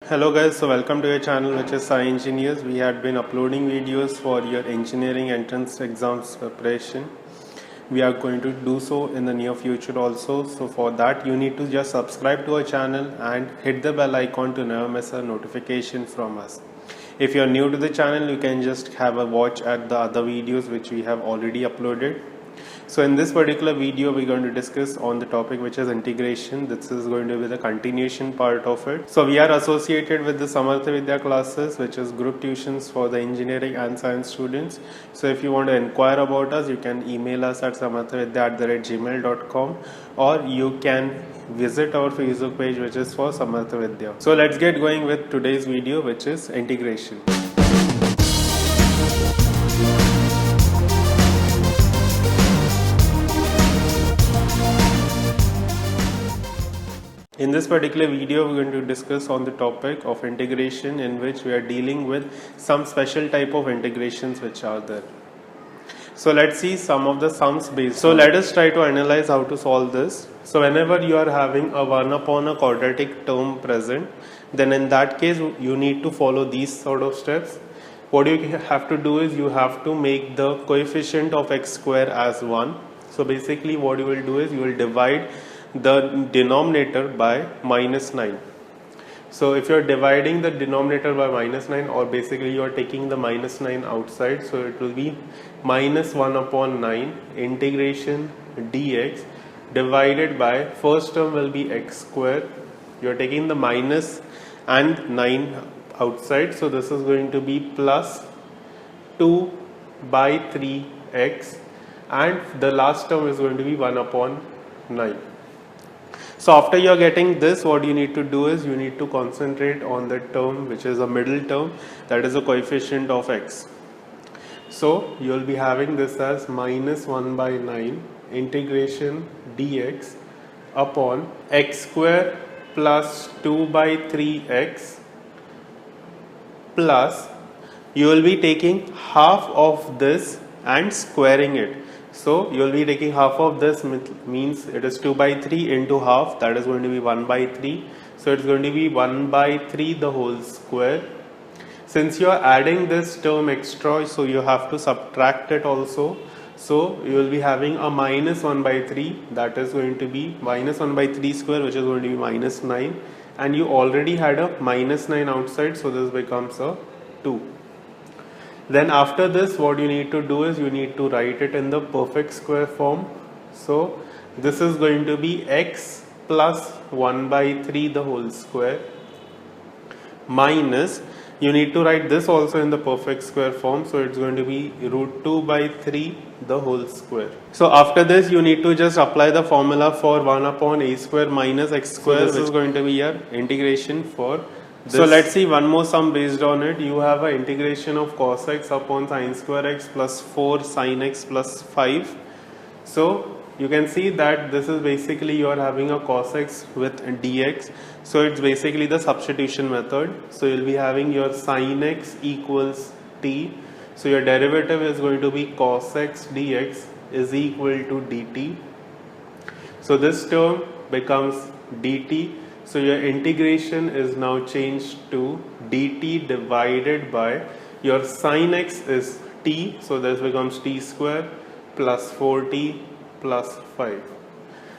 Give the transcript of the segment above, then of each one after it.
Hello guys, so welcome to your channel which is Sai Engineers. We had been uploading videos for your engineering entrance exams preparation. We are going to do so in the near future also. So for that you need to just subscribe to our channel and hit the bell icon to never miss a notification from us. If you are new to the channel, you can just have a watch at the other videos which we have already uploaded. So in this particular video we're going to discuss on the topic which is integration. This is going to be the continuation part of it. So we are associated with the Samartha Vidya classes, which is group tuitions for the engineering and science students. So if you want to inquire about us, you can email us at samarthavidya@gmail.com, or you can visit our Facebook page which is for Samartha Vidya. So let's get going with today's video, which is integration. In this particular video, we're going to discuss on the topic of integration, in which we are dealing with some special type of integrations which are there. So let's see some of the sums based. So let us try to analyze how to solve this. So whenever you are having a 1 upon a quadratic term present, then in that case you need to follow these sort of steps. What you have to do is you have to make the coefficient of x square as 1. So basically what you will do is you will divide the denominator by -9. So if you are dividing the denominator by -9, or basically you are taking the -9 outside, so it will be -1 upon 9 integration dx divided by, first term will be x square. You are taking the minus and 9 outside, so this is going to be plus 2 by 3x, and the last term is going to be 1 upon 9. So after you are getting this, what you need to do is you need to concentrate on the term which is a middle term, that is a coefficient of x. So you will be having this as -1 by 9 integration dx upon x square plus 2 by 3x, plus you will be taking half of this and squaring it. So you will be taking half of this, means it is 2 by 3 into half, that is going to be 1 by 3. So it's going to be 1 by 3 the whole square. Since you are adding this term extra, so you have to subtract it also. So you will be having a -1 by 3, that is going to be -1 by 3 square, which is going to be -9. And you already had a -9 outside, so this becomes a 2. Then after this, what you need to do is you need to write it in the perfect square form. So this is going to be x plus 1 by 3 the whole square, minus, you need to write this also in the perfect square form, so it's going to be √2 by 3 the whole square. So after this you need to just apply the formula for 1 upon a square minus x square. So this is going to be your integration for this. So let's see one more sum based on it. You have an integration of cos x upon sin square x plus 4 sin x plus 5. So you can see that this is basically you are having a cos x with dx. So it's basically the substitution method. So you'll be having your sin x equals t. So your derivative is going to be cos x dx is equal to dt. So this term becomes dt. So your integration is now changed to dt divided by your sin x is t. So this becomes t square plus 4t plus 5.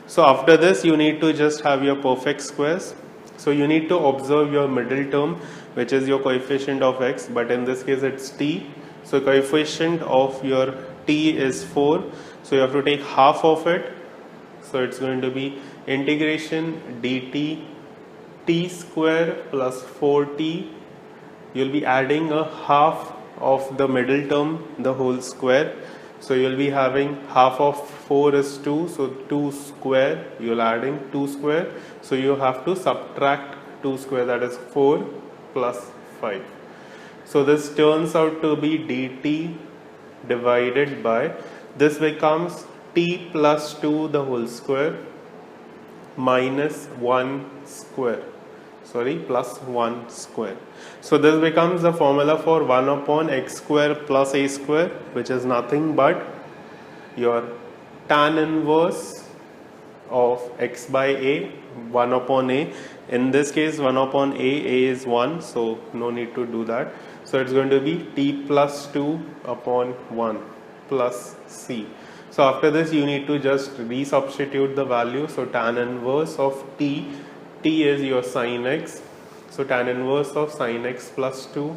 So after this you need to just have your perfect squares. So you need to observe your middle term, which is your coefficient of x, but in this case it's t. So coefficient of your t is 4, so you have to take half of it. So it's going to be integration dt t square plus 4t. You'll be adding a half of the middle term, the whole square. So you'll be having half of 4 is 2, so 2 square, you'll adding 2 square, so you have to subtract 2 square, that is 4 plus 5. So this turns out to be dt divided by, this becomes t plus 2 the whole square minus 1 square. Plus 1 square. So this becomes the formula for 1 upon x square plus a square, which is nothing but your tan inverse of x by a, 1 upon a. In this case 1 upon a is 1, so no need to do that. So it's going to be t plus 2 upon 1 plus c. So after this you need to just resubstitute the value. So tan inverse of t is your sin x. So tan inverse of sin x plus 2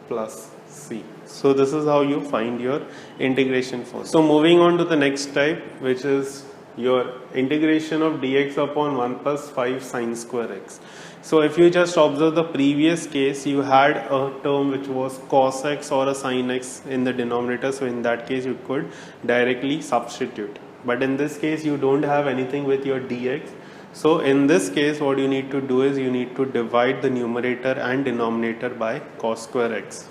plus c. So this is how you find your integration formula. So moving on to the next type, which is your integration of dx upon 1 plus 5 sine square x. So if you just observe the previous case, you had a term which was cos x or a sin x in the denominator. So in that case you could directly substitute. But in this case you don't have anything with your dx. So in this case what you need to do is you need to divide the numerator and denominator by cos square x.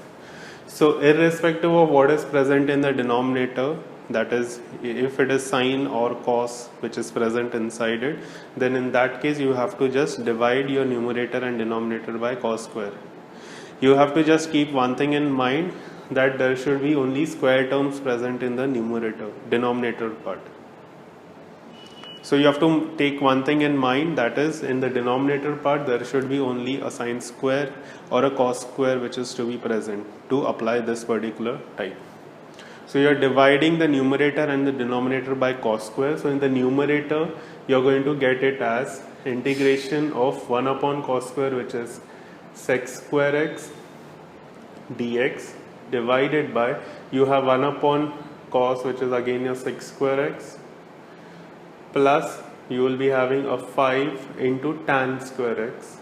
So irrespective of what is present in the denominator, that is if it is sine or cos which is present inside it, then in that case you have to just divide your numerator and denominator by cos square. You have to just keep one thing in mind, that there should be only square terms present in the denominator part. So you have to take one thing in mind, that is in the denominator part there should be only a sine square or a cos square which is to be present to apply this particular type. So you are dividing the numerator and the denominator by cos square. So in the numerator you are going to get it as integration of 1 upon cos square, which is sec square x dx, divided by, you have 1 upon cos which is again your sec square x, plus you will be having a 5 into tan square x,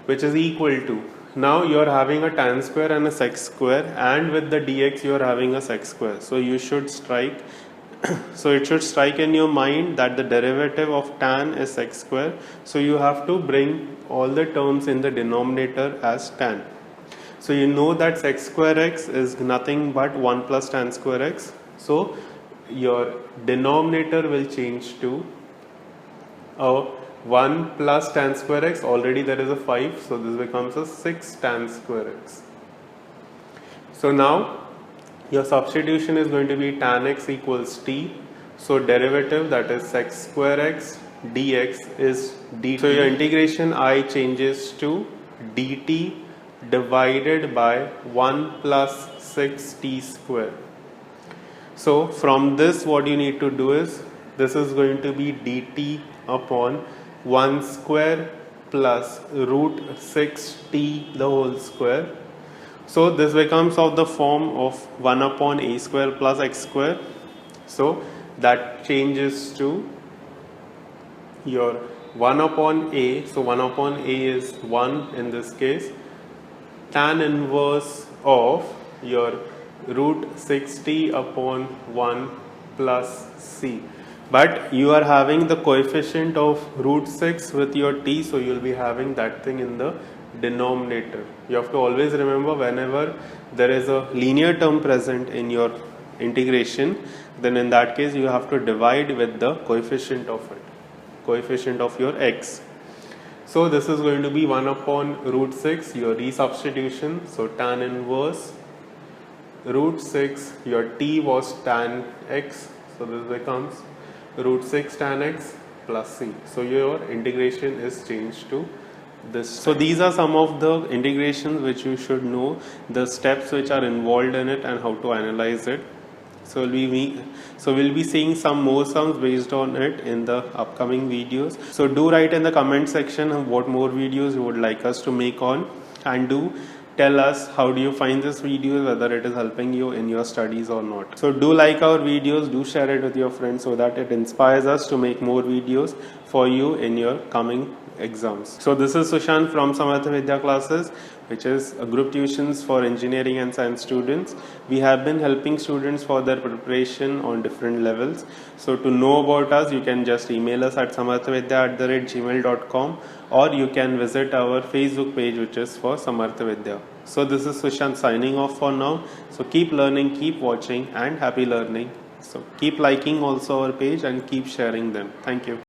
which is equal to, now you are having a tan square and a sec square, and with the dx you are having a sec square. So you should strike so it should strike in your mind that the derivative of tan is sec square. So you have to bring all the terms in the denominator as tan. So you know that sec square x is nothing but 1 plus tan square x. So your denominator will change to 1 plus tan square x, already there is a 5, so this becomes a 6 tan square x. So now your substitution is going to be tan x equals t. So derivative, that is sec square x dx is dt. So your integration I changes to dt divided by 1 plus 6t square. So from this what you need to do is, this is going to be dt upon 1 square plus root 6t the whole square. So this becomes of the form of 1 upon a square plus x square. So that changes to your 1 upon a. So 1 upon a is 1 in this case. Tan inverse of your root 6t upon 1 plus c. But you are having the coefficient of root 6 with your t, so you will be having that thing in the denominator. You have to always remember, whenever there is a linear term present in your integration, then in that case you have to divide with the coefficient of it, coefficient of your x. So this is going to be 1 upon root 6, your resubstitution. So tan inverse root 6, your t was tan x, so this becomes root 6 tan x plus c. So your integration is changed to this. So these are some of the integrations which you should know, the steps which are involved in it and how to analyze it. So we'll be seeing some more sums based on it in the upcoming videos. So do write in the comment section what more videos you would like us to make on, and do tell us how do you find this video, whether it is helping you in your studies or not. So do like our videos, do share it with your friends so that it inspires us to make more videos for you in your coming exams. So this is Sushant from Samartha Vidya Classes, which is a group tuitions for engineering and science students. We have been helping students for their preparation on different levels. So to know about us, you can just email us at samarthavidya@gmail.com, or you can visit our Facebook page, which is for Samartha Vidya. So this is Sushant signing off for now. So keep learning, keep watching, and happy learning. So keep liking also our page and keep sharing them. Thank you.